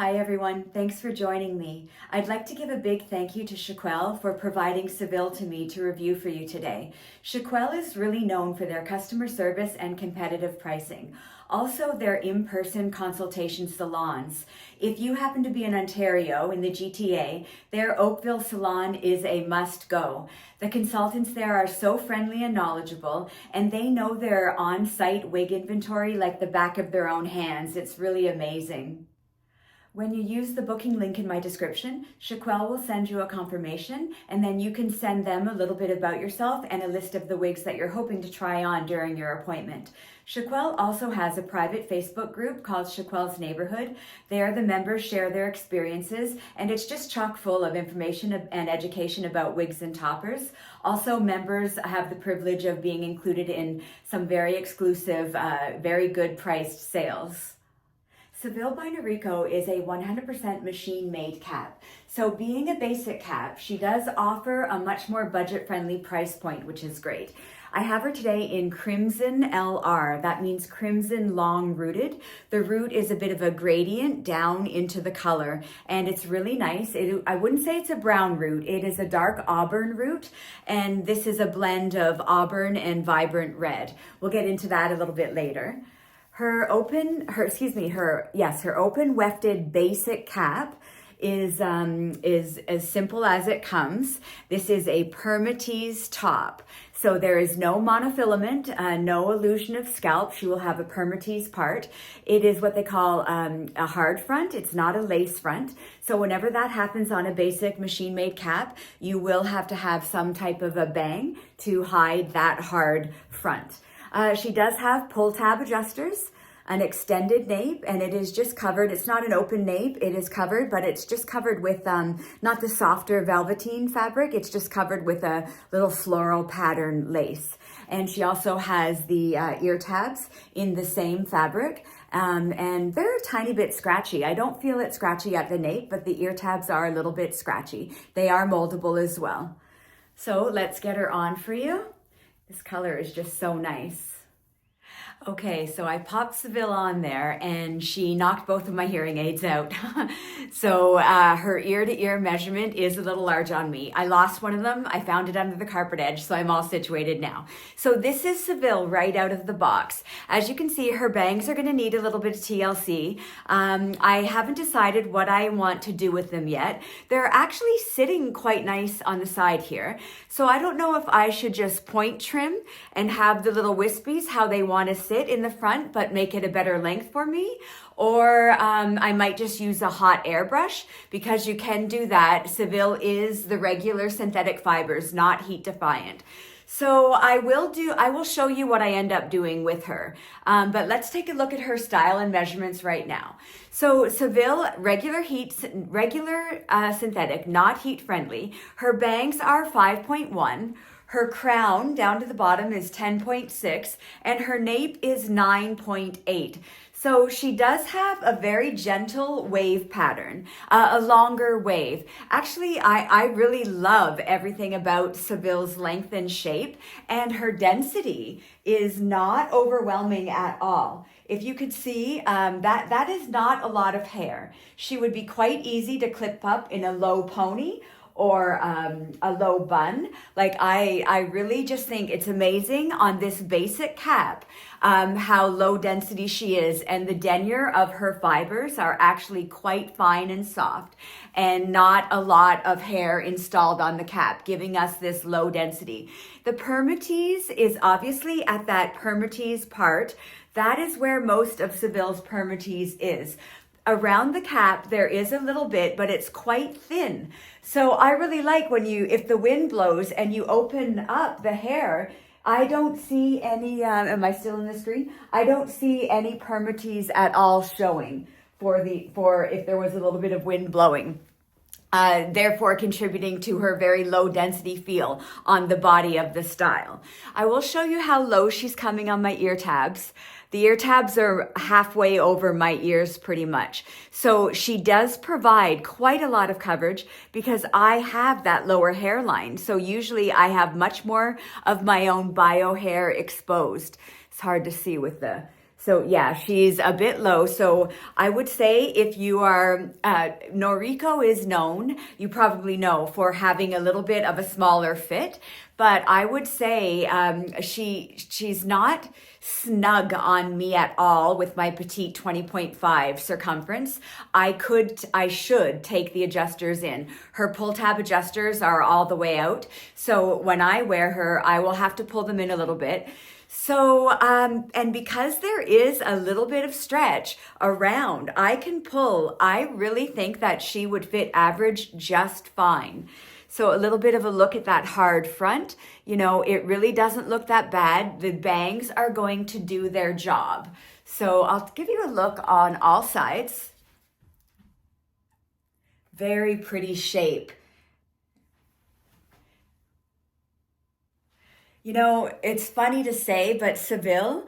Hi everyone, thanks for joining me. I'd like to give a big thank you to Shael for providing Seville to me to review for you today. Shael is really known for their customer service and competitive pricing. Also, their in-person consultation salons. If you happen to be in Ontario, in the GTA, their Oakville salon is a must-go. The consultants there are so friendly and knowledgeable, and they know their on-site wig inventory like the back of their own hands. It's really amazing. When you use the booking link in my description, Shael will send you a confirmation, and then you can send them a little bit about yourself and a list of the wigs that you're hoping to try on during your appointment. Shael also has a private Facebook group called Shael's Neighborhood. There, the members share their experiences, and it's just chock full of information and education about wigs and toppers. Also, members have the privilege of being included in some very exclusive, very good priced sales. Seville by Noriko is a 100% machine-made cap. So being a basic cap, she does offer a much more budget-friendly price point, which is great. I have her today in Crimson LR. That means crimson long rooted. The root is a bit of a gradient down into the color, and it's really nice. I wouldn't say it's a brown root. It is a dark auburn root, and this is a blend of auburn and vibrant red. We'll get into that a little bit later. Her open wefted basic cap is as simple as it comes. This is a permatease top. So there is no monofilament, no illusion of scalp. She will have a permatease part. It is what they call a hard front. It's not a lace front. So whenever that happens on a basic machine-made cap, you will have to have some type of a bang to hide that hard front. She does have pull tab adjusters, an extended nape, and it is just covered. It's not an open nape, it is covered, but it's just covered with not the softer velveteen fabric. It's just covered with a little floral pattern lace. And she also has the ear tabs in the same fabric. And they're a tiny bit scratchy. I don't feel it scratchy at the nape, but the ear tabs are a little bit scratchy. They are moldable as well. So let's get her on for you. This color is just so nice. Okay, so I popped Seville on there and she knocked both of my hearing aids out. So her ear-to-ear measurement is a little large on me. I lost one of them. I found it under the carpet edge, so I'm all situated now. So this is Seville right out of the box. As you can see, her bangs are going to need a little bit of TLC. I haven't decided what I want to do with them yet. They're actually sitting quite nice on the side here. So I don't know if I should just point trim and have the little wispies how they want to sit in the front, but make it a better length for me. Or I might just use a hot airbrush, because you can do that. Seville is the regular synthetic fibers, not heat defiant. So I will show you what I end up doing with her. But let's take a look at her style and measurements right now. So Seville, regular synthetic, not heat friendly. Her bangs are 5.1. Her crown down to the bottom is 10.6, and her nape is 9.8. So she does have a very gentle wave pattern, a longer wave. Actually, I really love everything about Seville's length and shape, and her density is not overwhelming at all. If you could see, that is not a lot of hair. She would be quite easy to clip up in a low pony or a low bun. Like I really just think it's amazing on this basic cap how low density she is, and the denier of her fibers are actually quite fine and soft, and not a lot of hair installed on the cap, giving us this low density. The permatease is obviously at that permatease part. That is where most of Seville's permatease is. Around the cap, there is a little bit, but it's quite thin. So I really like if the wind blows and you open up the hair, I don't see any, am I still in the screen? I don't see any permatease at all showing for if there was a little bit of wind blowing. Therefore contributing to her very low density feel on the body of the style. I will show you how low she's coming on my ear tabs. The ear tabs are halfway over my ears pretty much. So she does provide quite a lot of coverage because I have that lower hairline. So usually I have much more of my own bio hair exposed. It's hard to see with the So yeah, she's a bit low. So I would say if you are, Noriko is known, you probably know, for having a little bit of a smaller fit. But I would say she's not snug on me at all with my petite 20.5 circumference. I should take the adjusters in. Her pull tab adjusters are all the way out. So when I wear her, I will have to pull them in a little bit. So, and because there is a little bit of stretch around, I can pull. I really think that she would fit average just fine. So a little bit of a look at that hard front. You know, it really doesn't look that bad. The bangs are going to do their job. So I'll give you a look on all sides. Very pretty shape. You know, it's funny to say, but Seville,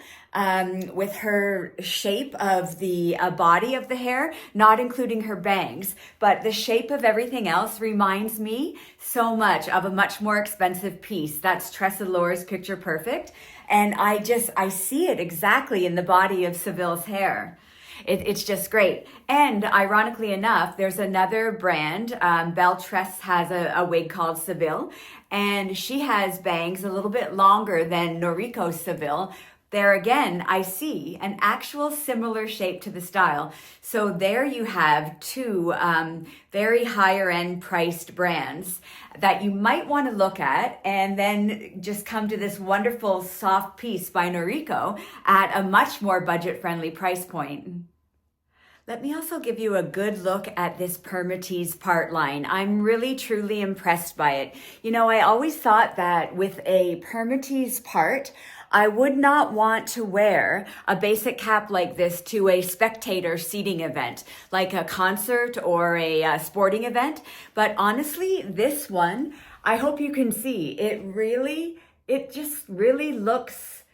with her shape of the body of the hair, not including her bangs, but the shape of everything else reminds me so much of a much more expensive piece. That's Tressa Lore's Picture Perfect. And I see it exactly in the body of Seville's hair. It's just great. And ironically enough, there's another brand, Belle Tress has a wig called Seville, and she has bangs a little bit longer than Noriko's Seville. There again, I see an actual similar shape to the style. So there you have two very higher end priced brands that you might want to look at, and then just come to this wonderful soft piece by Noriko at a much more budget friendly price point. Let me also give you a good look at this permatease part line. I'm really truly impressed by it. You know, I always thought that with a permatease part, I would not want to wear a basic cap like this to a spectator seating event, like a concert or a sporting event. But honestly, this one, I hope you can see, it just really looks,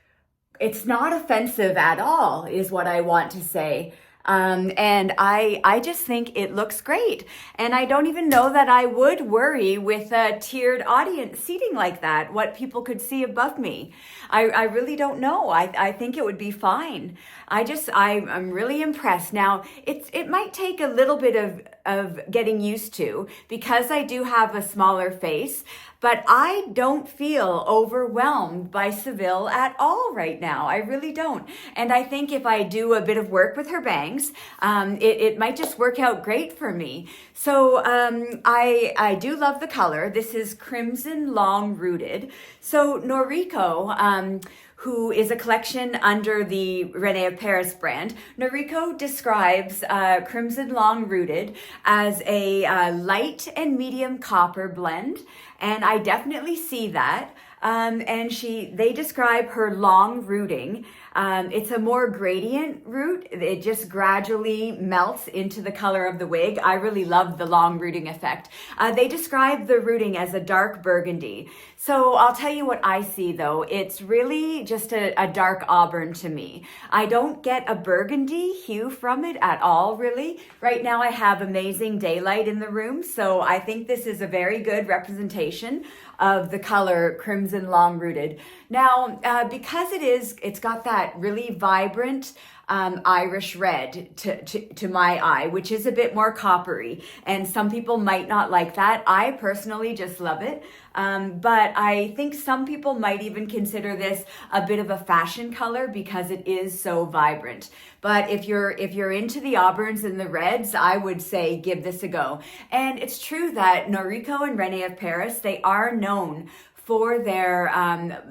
it's not offensive at all, is what I want to say. And I just think it looks great. And I don't even know that I would worry with a tiered audience seating like that, what people could see above me. I really don't know. I think it would be fine. I'm really impressed. Now, it might take a little bit of getting used to because I do have a smaller face, but I don't feel overwhelmed by Seville at all right now. I really don't. And I think if I do a bit of work with her bangs, it might just work out great for me. So I do love the color. This is Crimson Long Rooted. So Noriko, who is a collection under the Rene of Paris brand. Noriko describes Crimson Long Rooted as a light and medium copper blend, and I definitely see that. And they describe her long rooting. It's a more gradient root. It just gradually melts into the color of the wig. I really love the long rooting effect. They describe the rooting as a dark burgundy. So I'll tell you what I see though. It's really just a dark auburn to me. I don't get a burgundy hue from it at all, really. Right now I have amazing daylight in the room, so I think this is a very good representation of the color Crimson Long Rooted. Now, because it's got that really vibrant Irish red to my eye, which is a bit more coppery, and some people might not like that. I personally just love it. But I think some people might even consider this a bit of a fashion color because it is so vibrant. But if you're into the auburns and the reds, I would say give this a go. And it's true that Noriko and Rene of Paris, they are known for their,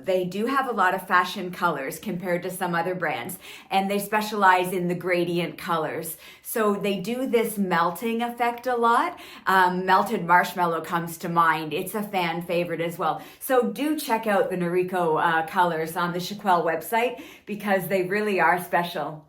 they do have a lot of fashion colors compared to some other brands, and they specialize in the gradient colors. So they do this melting effect a lot. Melted marshmallow comes to mind. It's a fan favorite as well. So do check out the Noriko colors on the Shael website because they really are special.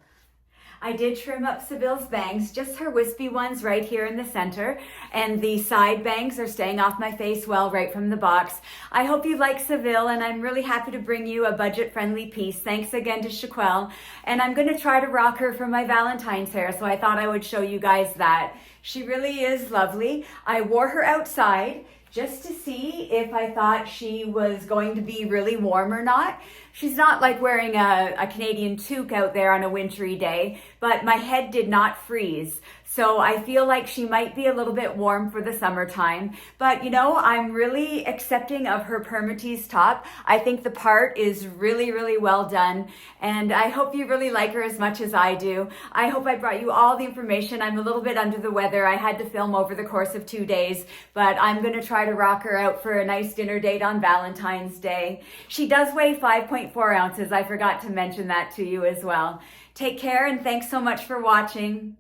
I did trim up Seville's bangs, just her wispy ones right here in the center, and the side bangs are staying off my face well right from the box. I hope you like Seville, and I'm really happy to bring you a budget-friendly piece. Thanks again to Shael, and I'm going to try to rock her for my Valentine's hair, so I thought I would show you guys that. She really is lovely. I wore her outside. just to see if I thought she was going to be really warm or not. She's not like wearing a Canadian toque out there on a wintry day, but my head did not freeze. So I feel like she might be a little bit warm for the summertime, but you know, I'm really accepting of her permatease top. I think the part is really, really well done, and I hope you really like her as much as I do. I hope I brought you all the information. I'm a little bit under the weather. I had to film over the course of 2 days, but I'm gonna try to rock her out for a nice dinner date on Valentine's Day. She does weigh 5.4 ounces. I forgot to mention that to you as well. Take care, and thanks so much for watching.